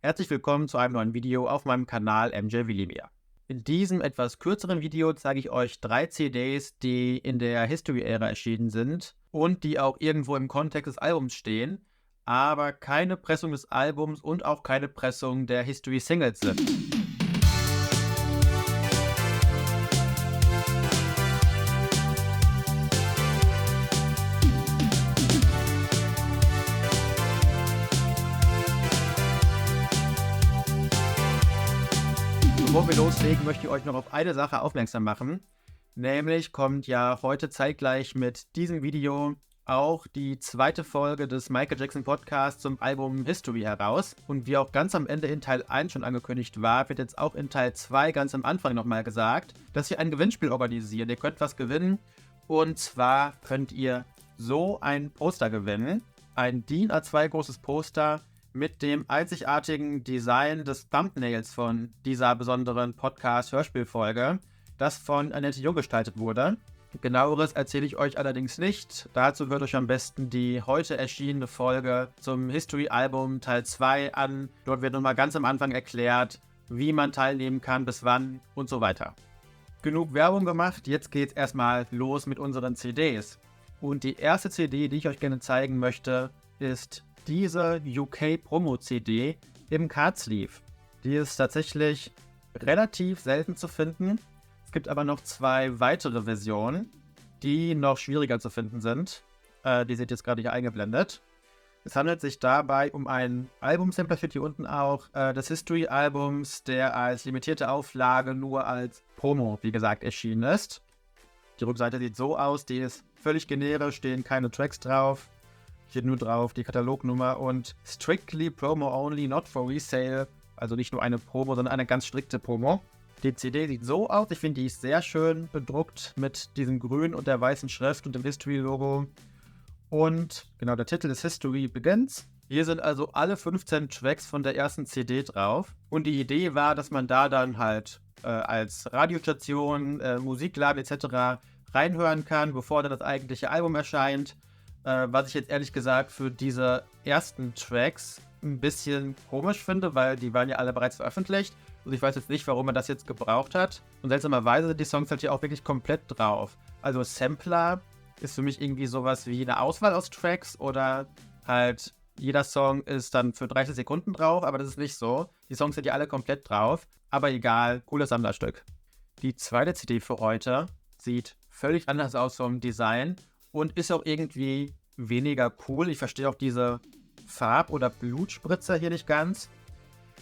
Herzlich willkommen zu einem neuen Video auf meinem Kanal MJ Wilimir. In diesem etwas kürzeren Video zeige ich euch 3 CDs, die in der History-Ära erschienen sind und die auch irgendwo im Kontext des Albums stehen, aber keine Pressung des Albums und auch keine Pressung der History-Singles sind. Bevor wir loslegen, möchte ich euch noch auf eine Sache aufmerksam machen. Nämlich kommt ja heute zeitgleich mit diesem Video auch die zweite Folge des Michael Jackson Podcasts zum Album History heraus. Und wie auch ganz am Ende in Teil 1 schon angekündigt war, wird jetzt auch in Teil 2 ganz am Anfang nochmal gesagt, dass wir ein Gewinnspiel organisieren. Ihr könnt was gewinnen. Und zwar könnt ihr so ein Poster gewinnen. Ein DIN A2 großes Poster mit dem einzigartigen Design des Thumbnails von dieser besonderen Podcast-Hörspielfolge, das von Annette Jung gestaltet wurde. Genaueres erzähle ich euch allerdings nicht. Dazu hört euch am besten die heute erschienene Folge zum History-Album Teil 2 an. Dort wird nochmal ganz am Anfang erklärt, wie man teilnehmen kann, bis wann und so weiter. Genug Werbung gemacht, jetzt geht's erstmal los mit unseren CDs. Und die erste CD, die ich euch gerne zeigen möchte, ist diese UK-Promo-CD im Card-Sleeve. Die ist tatsächlich relativ selten zu finden. Es gibt aber noch 2 weitere Versionen, die noch schwieriger zu finden sind. Die seht ihr jetzt gerade hier eingeblendet. Es handelt sich dabei um einen Albumsampler, steht hier unten auch, des History-Albums, der als limitierte Auflage nur als Promo, wie gesagt, erschienen ist. Die Rückseite sieht so aus, die ist völlig generisch, stehen keine Tracks drauf. Steht nur drauf die Katalognummer und Strictly Promo Only, not for resale. Also nicht nur eine Promo, sondern eine ganz strikte Promo. Die CD sieht so aus. Ich finde, die ist sehr schön bedruckt mit diesem grünen und der weißen Schrift und dem History-Logo. Und genau, der Titel ist History Begins. Hier sind also alle 15 Tracks von der ersten CD drauf. Und die Idee war, dass man da dann halt als Radiostation, Musikladen etc. reinhören kann, bevor dann das eigentliche Album erscheint. Was ich jetzt ehrlich gesagt für diese ersten Tracks ein bisschen komisch finde, weil die waren ja alle bereits veröffentlicht. Also ich weiß jetzt nicht, warum man das jetzt gebraucht hat. Und seltsamerweise sind die Songs halt hier auch wirklich komplett drauf. Also Sampler ist für mich irgendwie sowas wie eine Auswahl aus Tracks oder halt jeder Song ist dann für 30 Sekunden drauf, aber das ist nicht so. Die Songs sind ja alle komplett drauf, aber egal, cooles Sammlerstück. Die zweite CD für heute sieht völlig anders aus vom Design. Und ist auch irgendwie weniger cool. Ich verstehe auch diese Farb- oder Blutspritzer hier nicht ganz.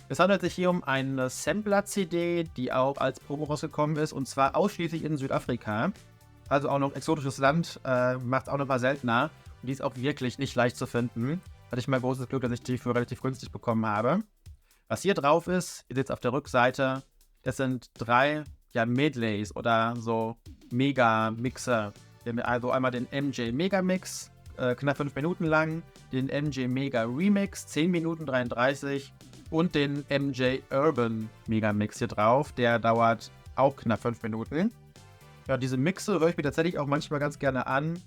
Es handelt sich hier um eine Sampler-CD, die auch als Promo rausgekommen ist. Und zwar ausschließlich in Südafrika. Also auch noch exotisches Land. Macht es auch noch mal seltener. Und die ist auch wirklich nicht leicht zu finden. Hatte ich mal großes Glück, dass ich die für relativ günstig bekommen habe. Was hier drauf ist, ihr seht es auf der Rückseite, das sind 3 Medleys oder so Mega-Mixer. Wir haben also einmal den MJ Mega Mix, knapp 5 Minuten lang, den MJ Mega Remix, 10 Minuten 33 und den MJ Urban Mega Mix hier drauf, der dauert auch knapp 5 Minuten. Ja, diese Mixe höre ich mir tatsächlich auch manchmal ganz gerne an,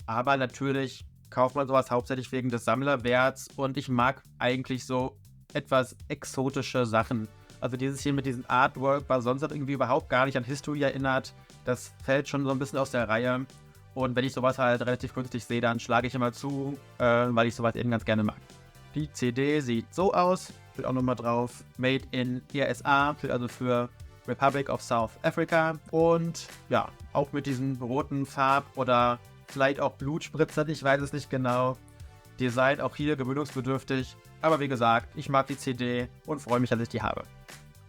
aber natürlich kauft man sowas hauptsächlich wegen des Sammlerwerts und ich mag eigentlich so etwas exotische Sachen. Also dieses hier mit diesem Artwork, was sonst halt irgendwie überhaupt gar nicht an History erinnert, das fällt schon so ein bisschen aus der Reihe. Und wenn ich sowas halt relativ günstig sehe, dann schlage ich immer zu, weil ich sowas eben ganz gerne mag. Die CD sieht so aus, steht auch nochmal drauf, Made in RSA, steht also für Republic of South Africa. Und ja, auch mit diesen roten Farb- oder vielleicht auch Blutspritzer, ich weiß es nicht genau. Design auch hier gewöhnungsbedürftig, aber wie gesagt, ich mag die CD und freue mich, dass ich die habe.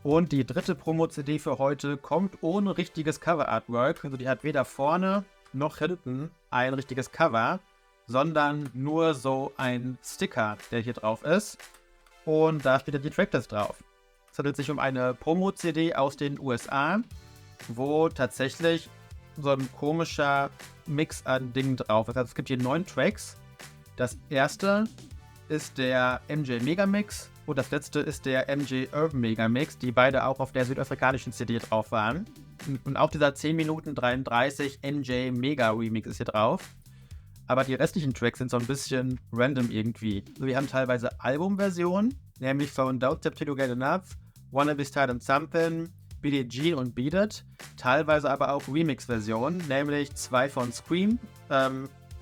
Und die dritte Promo-CD für heute kommt ohne richtiges Cover-Artwork, also die hat weder vorne noch hinten ein richtiges Cover, sondern nur so ein Sticker, der hier drauf ist. Und da steht dann die Tracklist drauf. Es handelt sich um eine Promo-CD aus den USA, wo tatsächlich so ein komischer Mix an Dingen drauf ist. Also es gibt hier 9 Tracks. Das erste ist der MJ Mega Mix und das letzte ist der MJ Urban Mega Mix, die beide auch auf der südafrikanischen CD drauf waren. Und auch dieser 10 Minuten 33 MJ Mega Remix ist hier drauf. aber die restlichen Tracks sind so ein bisschen random irgendwie. Wir haben teilweise Albumversionen, nämlich von Don't Step Till You Get Enough, Wanna Be Started on Something, Billie Jean und Beat It, teilweise aber auch Remix-Versionen, nämlich 2 von Scream.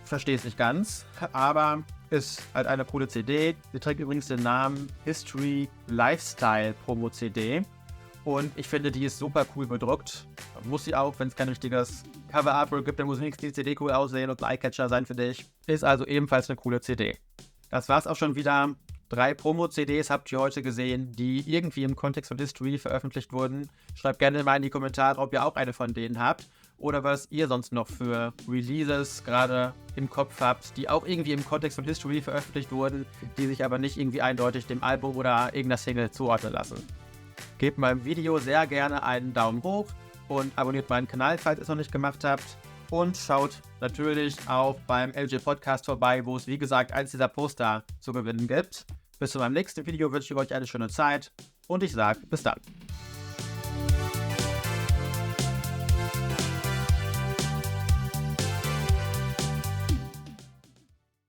Verstehe es nicht ganz, aber ist halt eine coole CD. Sie trägt übrigens den Namen History Lifestyle Promo CD. Und ich finde, die ist super cool bedruckt. Muss sie auch, wenn es kein richtiges Cover-Artwork gibt, dann muss wenigstens die CD cool aussehen und ein Eyecatcher sein für dich. Ist also ebenfalls eine coole CD. Das war's auch schon wieder. 3 Promo-CDs habt ihr heute gesehen, die irgendwie im Kontext von History veröffentlicht wurden. Schreibt gerne mal in die Kommentare, ob ihr auch eine von denen habt oder was ihr sonst noch für Releases gerade im Kopf habt, die auch irgendwie im Kontext von History veröffentlicht wurden, die sich aber nicht irgendwie eindeutig dem Album oder irgendeiner Single zuordnen lassen. Gebt meinem Video sehr gerne einen Daumen hoch und abonniert meinen Kanal, falls ihr es noch nicht gemacht habt. Und schaut natürlich auch beim LJ Podcast vorbei, wo es wie gesagt eins dieser Poster zu gewinnen gibt. Bis zu meinem nächsten Video wünsche ich euch eine schöne Zeit und ich sage bis dann.